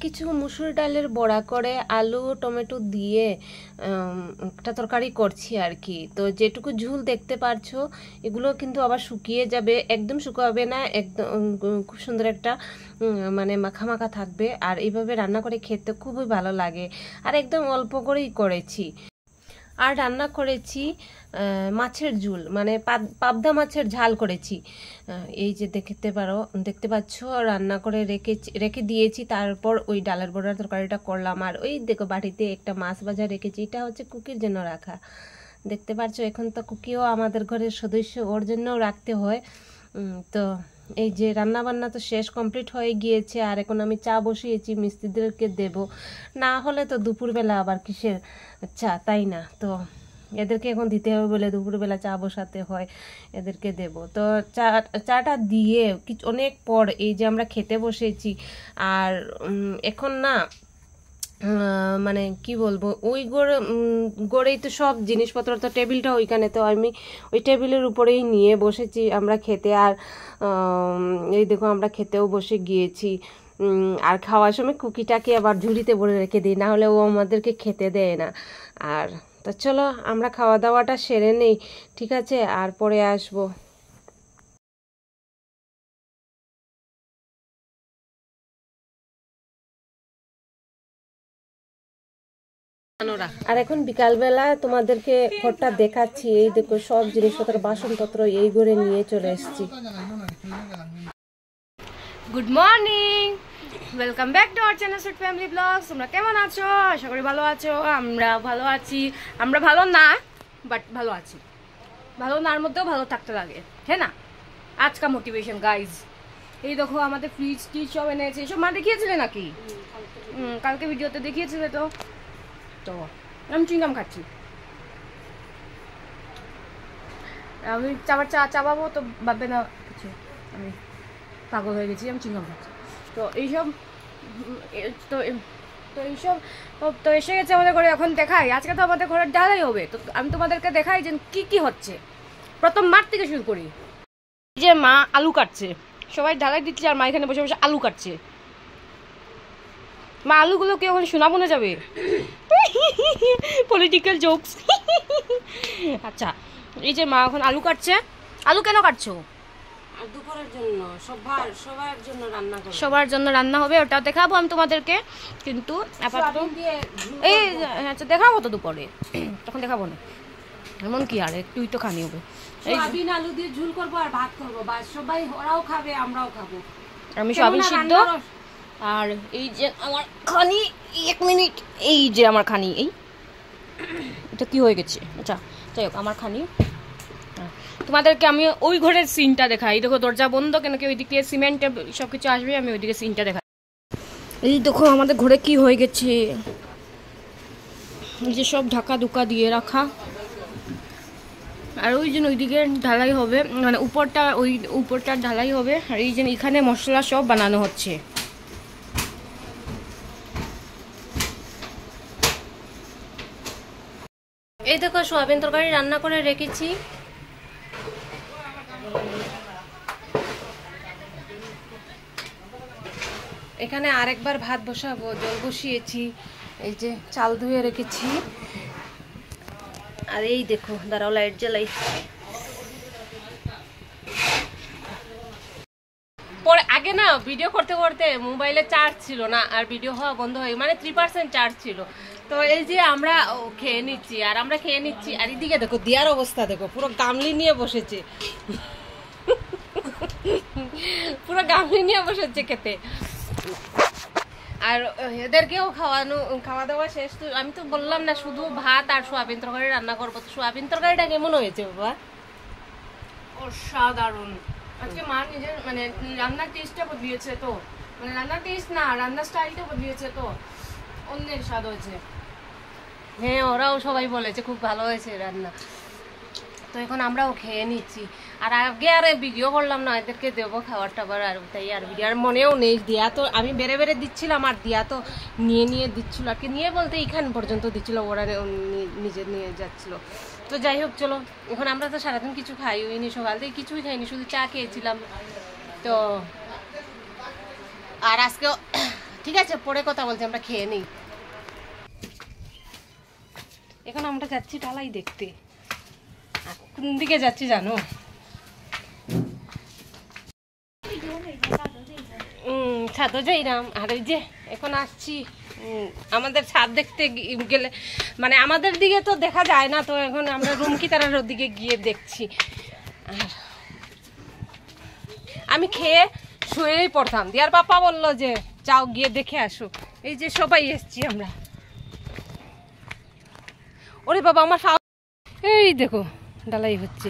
কিছু মুসুর ডালের বড়া করে আলু টমেটো দিয়ে একটা তরকারি করছি আর কি। তো যেটুকু ঝুল দেখতে পারছো এগুলো কিন্তু আবার শুকিয়ে যাবে, একদম শুকাবে না, একদম খুব সুন্দর একটা মানে মাখা মাখা থাকবে। আর এইভাবে রান্না করে খেতে খুবই ভালো লাগে। আর একদম অল্প করেই করেছি। আর রান্না করেছি মাছের ঝোল, মানে পাবদা মাছের ঝাল করেছি। এই যে দেখতে পাচ্ছ রান্না করে রেখে দিয়েছি। তারপর ওই ডালের বড়ার তরকারিটা করলাম। আর ওই দেখো বাড়িতে একটা মাছ ভাজা রেখেছি, এটা হচ্ছে কুকির জন্য রাখা। দেখতে পাচ্ছ এখন তো কুকিও আমাদের ঘরের সদস্য, ওর জন্যও রাখতে হয়। তো এই যে রান্না বান্না তো শেষ কমপ্লিট হয়ে গিয়েছে। আর এখন আমি চা বসিয়েছি, মিস্ত্রিদেরকে দেব, না হলে তো দুপুরবেলা আবার কিসের চা, তাই না? তো এদেরকে এখন দিতে হবে বলে দুপুরবেলা চা বসাতে হয়, এদেরকে দেব। তো চাটা দিয়ে অনেক পর এই যে আমরা খেতে বসেছি। আর এখন না মানে কি বলবো, ওই গড়েই তো সব জিনিসপত্র, তো টেবিলটা ওইখানে, তো আমি ওই টেবিলের উপরেই নিয়ে বসেছি আমরা খেতে। আর এই দেখো আমরা খেতেও বসে গিয়েছি। আর খাওয়ার সময় কুকিটাকে আবার ঝুড়িতে ভরে রেখে দিই, না হলে ও আমাদেরকে খেতে দেয় না। আর তো চলো আমরা খাওয়া দাওয়াটা সেরে নেই, ঠিক আছে? আর পরে আসবো। আর এখন বিকালবেলা তোমাদেরকে ঘরটা দেখাচ্ছি। এই দেখো সব জিনিসপত্র, বাসনপত্র এই ঘরে নিয়ে চলে এসেছি। Good morning, welcome back to our channel sweet family blogs. তোমরা কেমন আছো? আশা করি ভালো আছো। আমরা ভালো আছি। আমরা ভালো না, বাট ভালো আছি। ভালো নার মধ্যেও ভালো থাকতে লাগে, হ্যাঁ না? আজকা মোটিভেশন গাইজ। এই দেখো আমাদের ফ্রিজ টিজ সব এনেছে। সব মা দেখিয়েছিলে নাকি? কালকে ভিডিওতে দেখিয়েছিলে তো। তো আমি চুইংগাম খাচ্ছি। আমি চাবাবো তো ভাববে না কিছু, আমি পাগল হয়ে গেছি, আমি চুইংগাম খাচ্ছি। তো এইসব তো এসে গেছে আমাদের ঘরে। এখন দেখাই, আজকে তো আমাদের ঘরের ঢালাই হবে। তো আমি তোমাদেরকে দেখাই যে কি কি হচ্ছে। প্রথম মাঠ থেকে শুরু করি। যে মা আলু কাটছে, সবাই ঢালাই দিচ্ছে আর মা এখানে বসে বসে আলু কাটছে। মা আলুগুলো কি ওখানে শোনা মনে যাবে? Political jokes. আচ্ছা, এই যে মা এখন আলু কাটছে। আলু কেন কাটছো? দুপুরের জন্য সবার জন্য রান্না করব, সবার জন্য রান্না হবে, ওটা দেখাবো আমি তোমাদেরকে। কিন্তু আপাতত এই আচ্ছা দেখাবো তো দুপুরে, তখন দেখাবো না। এমন কি আর একটুই তো খানি হবে। সয়াবিন আলু দিয়ে ঝোল করব আর ভাত করব, বাস সবাই, ওরাও খাবে আমরাও খাবো। আমি সয়াবিন সিদ্ধ আর এই যে আমার খানি, 1 মিনিট, এই যে আমার খানি, এই এটা কি হয়ে গেছে? আচ্ছা যাই হোক, আমার খানি। তোমাদেরকে আমি ওই ঘরের সিনটা দেখাই। দেখো দরজা বন্ধ, কেন কি ওইদিকে সিমেন্টে সব কিছু আসবে, আমি ওইদিকে সিনটা দেখাই। এই দেখো আমাদের ঘরে কি হয়ে গেছে। এই যে সব ঢাকা দুকা দিয়ে রাখা। আর ওই জন্য ওইদিকে ঢালাই হবে, মানে উপরটা ঢালাই হবে। আর এই যে এখানে মশলা সব বানানো হচ্ছে। এই দেখো সোয়াবিন তরকারি রান্না করে রেখেছি। এখানে আরেকবার ভাত বসাবো, জল বসিয়েছি। এই যে চাল ধুয়ে রেখেছি। আর এই দেখো, দাঁড়াও লাইট জ্বালাই। পরে আগে না ভিডিও করতে করতে মোবাইলে চার্জ ছিল না, আর ভিডিও হওয়া বন্ধ হয়ে, মানে 3% চার্জ ছিল। তো এই যে আমরা খেয়ে নিচ্ছি, আর এদিকে দেখো দিয়ার অবস্থা দেখো, পুরো গামলি নিয়ে বসেছে। পুরো গামলি নিয়ে বসেছে খেতে। আর এদেরকেও খাওয়া দাওয়া শেষ। তো আমি তো বললাম না শুধু ভাত আর সোয়াবিন তরকারি রান্না করবো। তো সোয়াবিন তরকারিটা কেমন হয়েছে বাবা? অসাধারণ। আজকে মা নিজের মানে রান্নার টেস্টটা বদলিয়েছে। তো মানে রান্নার টেস্ট না, রান্নার স্টাইলটা বদলিয়েছে। তো অন্যের স্বাদ হয়েছে। হ্যাঁ, ওরাও সবাই বলেছে খুব ভালো হয়েছে রান্না। তো এখন আমরাও খেয়ে নিচ্ছি। আর আগে আর ভিডিও করলাম না, এদেরকে দেবো খাবার টাবার। আর তাই আর ভিডিও আর মনেও নেই। দিয়া তো আমি বেড়ে দিচ্ছিলাম, আর দিয়া তো নিয়ে দিচ্ছিল আর কি। নিয়ে বলতে এইখান পর্যন্ত দিচ্ছিল, ওরা নিজে নিয়ে যাচ্ছিল। তো যাই হোক চলো, এখন আমরা তো সারাদিন কিছু খাইনি, সকাল থেকে কিছুই খাইনি, শুধু চা খেয়েছিলাম। তো আর আজকে ঠিক আছে, পরে কথা বলছি, আমরা খেয়ে নিই। এখন আমরা যাচ্ছি ঢালাই দেখতে। আর কোন দিকে যাচ্ছি জানো? ছাদও যাইরাম। আর ওই যে এখন আসছি আমাদের ছাদ দেখতে গেলে, মানে আমাদের দিকে তো দেখা যায় না, তো এখন আমরা রুমকিতারার দিকে গিয়ে দেখছি। আর আমি খেয়ে শুয়েই পড়তাম, দিয়ার পাপা বললো যে যাও গিয়ে দেখে আসো। এই যে সবাই এসছি আমরা। ওরে বাবা, আমার এই দেখো ডালাই হচ্ছে,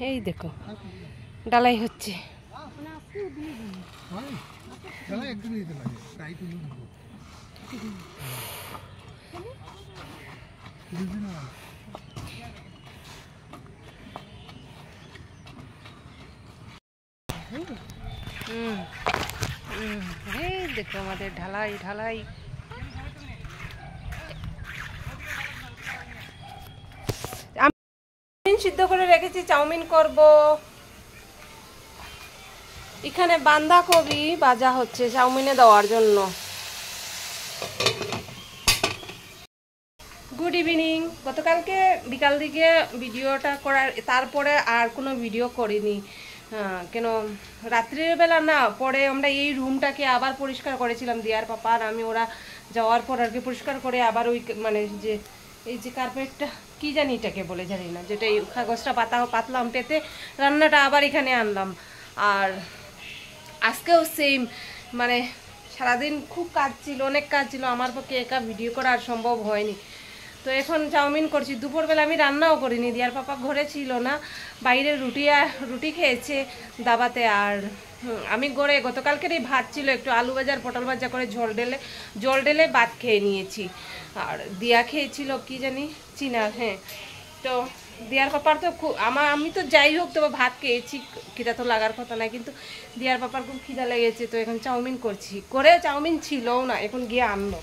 এই দেখো ডালাই হচ্ছে। এই দেখো আমাদের ঢালাই ঢালাই। সিদ্ধ করে রেখেছি, চাউমিন করব। এখানে বাঁধাকপি ভাজা হচ্ছে চাউমিনে দেওয়ার জন্য। Good evening. গতকালকে বিকাল দিকে ভিডিওটা করার, তারপরে আর কোনো ভিডিও করিনি। কেন রাত্রির বেলা না, পরে আমরা এই রুমটাকে আবার পরিষ্কার করেছিলাম দিয়ার পাপা আর আমি। ওরা যাওয়ার পর আর কি পরিষ্কার করে আবার ওই মানে যে এই যে কার্পেটটা কি জানি এটাকে বলে জানি না, যেটা এই কাগজটা পাতলাম পেতে রান্নাটা আবার এখানে আনলাম। আর আজকেও সেম, মানে সারাদিন খুব কাজ ছিল, অনেক কাজ ছিল, আমার পক্ষে একা ভিডিও করা আর সম্ভব হয়নি। তো এখন চাউমিন করছি। দুপুরবেলা আমি রান্নাও করিনি, দিয়ার পাপা ঘরে ছিল না, বাইরে রুটি খেয়েছে দাবাতে। আর আমি ঘরে গতকালকের এই ভাত ছিল, একটু আলু ভাজার পটল ভাজা করে জল ঢেলে ভাত খেয়ে নিয়েছি। আর দিয়া খেয়েছিল কি জানি চিনার। হ্যাঁ, তো দিয়ার পাপার তো খুব আমি তো যাই হোক তবে ভাত খেয়েছি, খিদা তো লাগার কথা না, কিন্তু দিয়ার পাপার খুব খিদা লেগেছে। তো এখন চাউমিন করছি, করে চাউমিন ছিলও না, এখন গিয়ে আনলো।